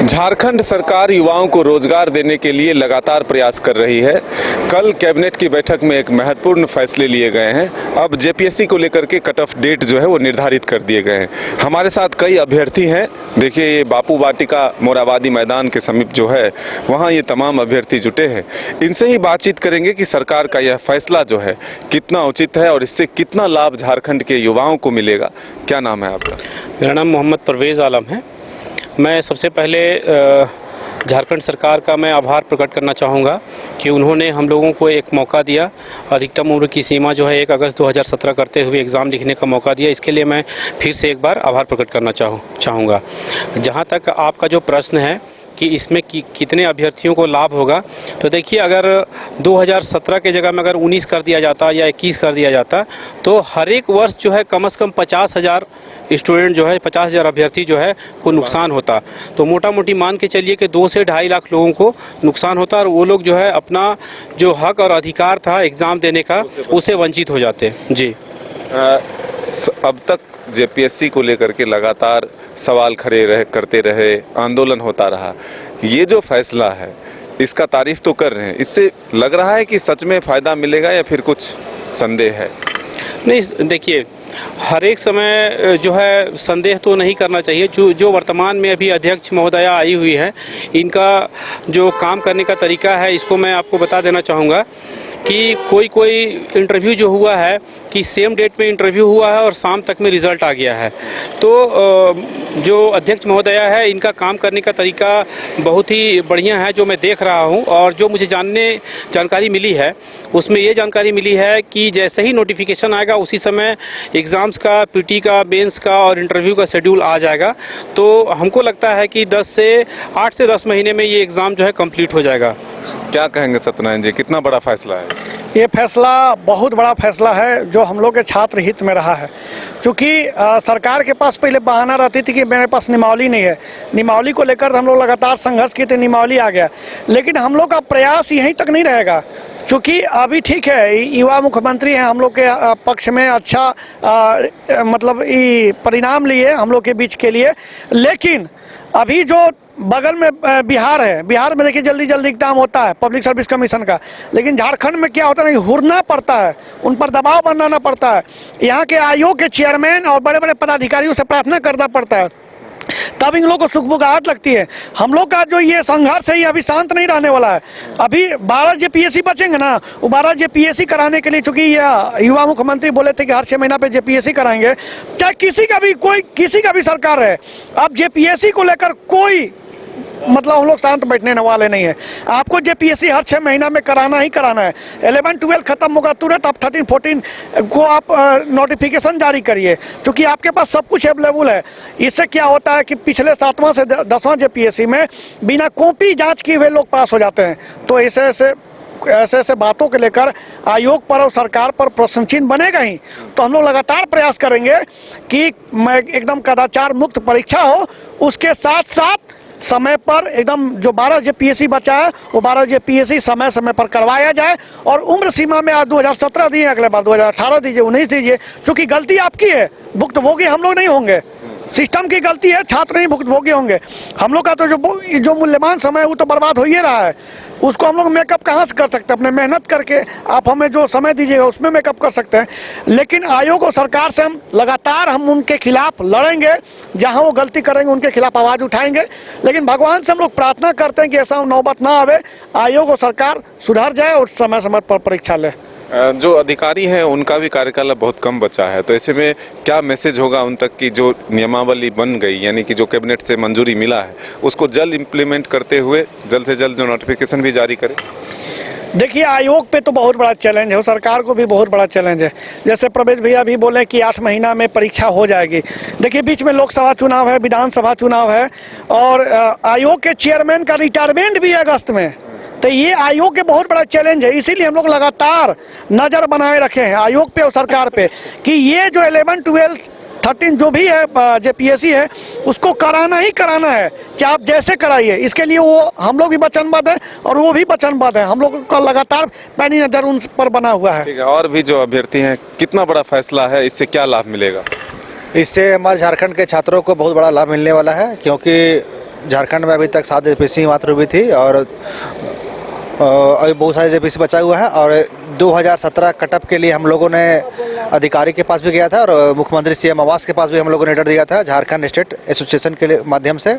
झारखंड सरकार युवाओं को रोजगार देने के लिए लगातार प्रयास कर रही है। कल कैबिनेट की बैठक में एक महत्वपूर्ण फैसले लिए गए हैं। अब जेपीएससी को लेकर के कट ऑफ डेट जो है वो निर्धारित कर दिए गए हैं। हमारे साथ कई अभ्यर्थी हैं। देखिए, ये बापू वाटिका मोराबादी मैदान के समीप जो है वहाँ ये तमाम अभ्यर्थी जुटे हैं। इनसे ही बातचीत करेंगे कि सरकार का यह फैसला जो है कितना उचित है और इससे कितना लाभ झारखंड के युवाओं को मिलेगा। क्या नाम है आपका? मेरा नाम मोहम्मद परवेज़ आलम है। मैं सबसे पहले झारखंड सरकार का मैं आभार प्रकट करना चाहूँगा कि उन्होंने हम लोगों को एक मौका दिया। अधिकतम उम्र की सीमा जो है 1 अगस्त 2017 करते हुए एग्ज़ाम लिखने का मौका दिया। इसके लिए मैं फिर से एक बार आभार प्रकट करना चाहूँगा। जहाँ तक आपका जो प्रश्न है कि इसमें कितने अभ्यर्थियों को लाभ होगा, तो देखिए, अगर 2017 के जगह में अगर 19 कर दिया जाता या 21 कर दिया जाता तो हर एक वर्ष जो है कम से कम 50,000 स्टूडेंट जो है 50,000 अभ्यर्थी जो है को नुकसान होता। तो मोटा मोटी मान के चलिए कि 2 से 2.5 लाख लोगों को नुकसान होता और वो लोग जो है अपना जो हक और अधिकार था एग्ज़ाम देने का उससे वंचित हो जाते। जी, अब तक जेपीएससी को लेकर के लगातार सवाल करते रहे, आंदोलन होता रहा। ये जो फैसला है इसका तारीफ तो कर रहे हैं, इससे लग रहा है कि सच में फ़ायदा मिलेगा या फिर कुछ संदेह है? नहीं, देखिए, हर एक समय जो है संदेह तो नहीं करना चाहिए। जो वर्तमान में अभी अध्यक्ष महोदया आई हुई है, इनका जो काम करने का तरीका है इसको मैं आपको बता देना चाहूँगा कि कोई इंटरव्यू जो हुआ है कि सेम डेट में इंटरव्यू हुआ है और शाम तक में रिज़ल्ट आ गया है। तो जो अध्यक्ष महोदया है इनका काम करने का तरीका बहुत ही बढ़िया है, जो मैं देख रहा हूं। और जो मुझे जानकारी मिली है उसमें ये जानकारी मिली है कि जैसे ही नोटिफिकेशन आएगा उसी समय एग्ज़ाम्स का, पीटी का, मेंस का और इंटरव्यू का शेड्यूल आ जाएगा। तो हमको लगता है कि 8 से 10 महीने में ये एग्ज़ाम जो है कंप्लीट हो जाएगा। क्या कहेंगे सत्यनारायण जी, कितना बड़ा फैसला है ये? फैसला बहुत बड़ा फैसला है जो हम लोग के छात्र हित में रहा है। क्योंकि सरकार के पास पहले बहाना रहती थी कि मेरे पास नियमावली नहीं है। नियमावली को लेकर हम लोग लगातार संघर्ष किए थे, नियमावली आ गया। लेकिन हम लोग का प्रयास यहीं तक नहीं रहेगा, क्योंकि अभी ठीक है युवा मुख्यमंत्री हैं, हम लोग के पक्ष में अच्छा मतलब परिणाम लिए हम लोग के बीच के लिए। लेकिन अभी जो बगल में बिहार है, बिहार में देखिए जल्दी एग्जाम होता है पब्लिक सर्विस कमीशन का। लेकिन झारखंड में क्या होता है, हुरना पड़ता है, उन पर दबाव बनाना पड़ता है। यहाँ के आयोग के चेयरमैन और बड़े बड़े पदाधिकारियों से प्रार्थना करना पड़ता है, तब इन लोगों को सुखबुगाहट लगती है। हम लोग का जो ये संघर्ष है ये अभी शांत नहीं रहने वाला है। अभी 12 जेपीएससी बचेंगे ना, वो 12 जेपीएससी कराने के लिए, चूंकि युवा मुख्यमंत्री बोले थे कि हर 6 महीना पे जेपीएससी कराएंगे, चाहे किसी का भी सरकार है। अब जेपीएससी को लेकर कोई मतलब हम लोग शांत बैठने वाले नहीं है। आपको जेपीएससी हर 6 महीना में कराना ही कराना है। 11-12 खत्म होगा तुरंत आप 13-14 को आप नोटिफिकेशन जारी करिए, क्योंकि आपके पास सब कुछ अवेलेबल है। इससे क्या होता है कि पिछले 7वां से 10वां जेपीएससी में बिना कॉपी जांच किए हुए लोग पास हो जाते हैं। तो ऐसे बातों को लेकर आयोग पर और सरकार पर प्रश्न चिन्ह बनेगा ही। तो हम लोग लगातार प्रयास करेंगे कि एकदम कदाचार मुक्त परीक्षा हो, उसके साथ साथ समय पर एकदम जो 12 जेपीएससी बचा है वो 12 जेपीएससी समय पर करवाया जाए। और उम्र सीमा में आज 2017 दिए, अगले बार 2018 दीजिए, 19 दीजिए, क्योंकि गलती आपकी है, भुक्तभोगी हम लोग नहीं होंगे। सिस्टम की गलती है, छात्र नहीं भुक्तभोगी होंगे। हम लोग का तो जो मूल्यवान समय है वो तो बर्बाद हो ही रहा है। उसको हम लोग मेकअप कहाँ से कर सकते हैं? अपने मेहनत करके आप हमें जो समय दीजिएगा उसमें मेकअप कर सकते हैं। लेकिन आयोग और सरकार से हम लगातार उनके खिलाफ लड़ेंगे, जहां वो गलती करेंगे उनके खिलाफ आवाज़ उठाएंगे। लेकिन भगवान से हम लोग प्रार्थना करते हैं कि ऐसा नौबत ना आवे, आयोग और सरकार सुधर जाए और समय पर परीक्षा ले। जो अधिकारी हैं उनका भी कार्यकाल बहुत कम बचा है, तो ऐसे में क्या मैसेज होगा उन तक कि जो नियमावली बन गई, यानी कि जो कैबिनेट से मंजूरी मिला है उसको जल्द इम्प्लीमेंट करते हुए जल्द से जल्द जो नोटिफिकेशन भी जारी करें? देखिए, आयोग पे तो बहुत बड़ा चैलेंज है और सरकार को भी बहुत बड़ा चैलेंज है। जैसे प्रवेश भैया भी बोले कि 8 महीना में परीक्षा हो जाएगी। देखिए, बीच में लोकसभा चुनाव है, विधानसभा चुनाव है और आयोग के चेयरमैन का रिटायरमेंट भी है अगस्त में। तो ये आयोग के बहुत बड़ा चैलेंज है। इसीलिए हम लोग लगातार नज़र बनाए रखे हैं आयोग पे और सरकार पे कि ये जो 11, 12, 13 जो भी है जेपीएससी है उसको कराना ही कराना है, चाहे आप जैसे कराइए। इसके लिए वो हम लोग भी वचनबद्ध है और वो भी वचनबद्ध है। हम लोग का लगातार पैनी नज़र उन पर बना हुआ है। ठीक है, और भी जो अभ्यर्थी हैं, कितना बड़ा फैसला है, इससे क्या लाभ मिलेगा? इससे हमारे झारखंड के छात्रों को बहुत बड़ा लाभ मिलने वाला है, क्योंकि झारखंड में अभी तक 7 जेपीसी मात्र हुई थी और अभी बहुत सारे जेपीसी बचा हुआ है। और 2017 कटअप के लिए हम लोगों ने अधिकारी के पास भी गया था और मुख्यमंत्री सीएम आवास के पास भी हम लोगों ने लेटर दिया था झारखंड स्टेट एसोसिएशन के माध्यम से।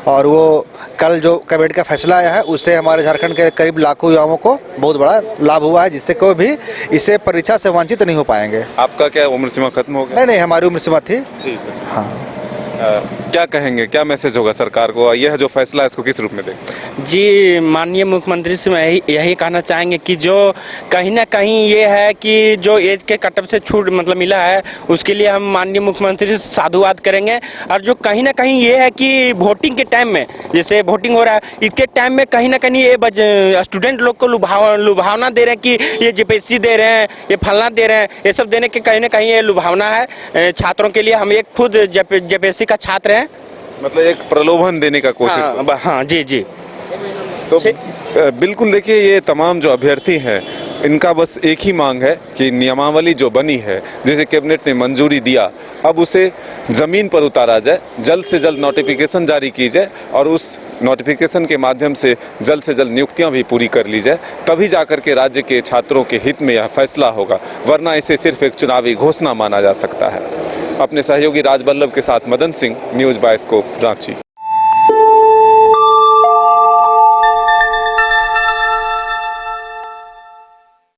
और वो कल जो कैबिनेट का फैसला आया है उससे हमारे झारखंड के करीब लाखों युवाओं को बहुत बड़ा लाभ हुआ है, जिससे कोई भी इससे परीक्षा से वंचित नहीं हो पाएंगे। आपका क्या उम्र सीमा खत्म हो गया? नहीं, हमारी उम्र सीमा थी। ठीक है। हाँ, क्या कहेंगे, क्या मैसेज होगा सरकार को? यह जो फैसला है इसको किस रूप में देखते हैं? जी, माननीय मुख्यमंत्री से मैं यही कहना चाहेंगे कि जो कहीं ना कहीं ये है कि जो एज के कटअप से छूट मतलब मिला है उसके लिए हम माननीय मुख्यमंत्री से साधुवाद करेंगे। और जो कहीं ना कहीं ये है कि वोटिंग के टाइम में, जैसे वोटिंग हो रहा है इसके टाइम में कहीं ना कहीं ये स्टूडेंट लोग को लुभावना दे रहे हैं कि ये जेपीएससी दे रहे हैं, ये फलना दे रहे हैं, ये सब देने के कहीं ना कहीं ये लुभावना है छात्रों के लिए। हम एक खुद जेपीएससी का छात्र हैं, मतलब एक प्रलोभन देने का कोशिश कर रहे हैं। हाँ जी जी। तो बिल्कुल देखिए, ये तमाम जो अभ्यर्थी हैं इनका बस एक ही मांग है कि नियमावली जो बनी है, जिसे कैबिनेट ने मंजूरी दिया, अब उसे ज़मीन पर उतारा जाए, जल्द से जल्द नोटिफिकेशन जारी की जाए और उस नोटिफिकेशन के माध्यम से जल्द नियुक्तियां भी पूरी कर ली जाए। तभी जाकर के राज्य के छात्रों के हित में यह फैसला होगा, वरना इसे सिर्फ एक चुनावी घोषणा माना जा सकता है। अपने सहयोगी राजबल्लभ के साथ मदन सिंह, न्यूज़ बाइस्कोप, रांची।